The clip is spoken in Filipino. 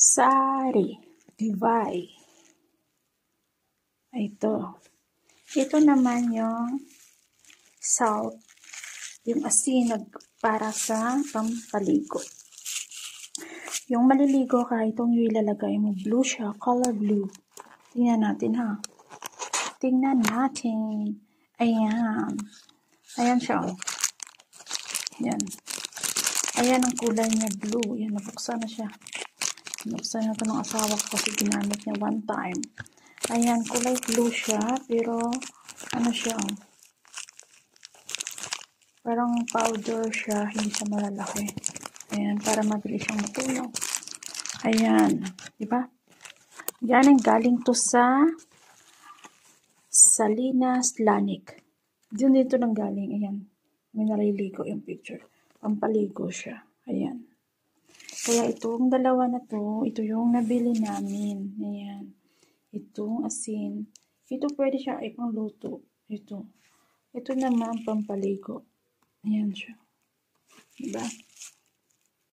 Sari, Divay. Ito. Ito naman yung salt, yung asin para sa pampaligo. Yung maliligo ka, itong yung ilalagay mo. Blue siya, color blue. Tingnan natin ha. Tingnan natin. Ayan. Ayan siya. Ayan. Ayan ang kulay niya, blue. Ayan, nabuksan na siya. Nabuksan na ito ng asawa ko kasi ginamit niya one time. Ayan, kulay blue siya, pero ano siya, parang powder siya, hindi siya malalaki. Ayan, para mabilis siyang matunaw. Ayan, diba? Yan ang galing to sa Salinas, Lanik. Doon dito nang galing, ayan. May naliligo yung picture. Pampaligo siya. Ayan. Kaya itong dalawa na to, ito yung nabili namin. Ayan. Itong asin. Ito pwede siya ipangluto. Ito. Ito naman pampaligo. Ayan siya. Diba?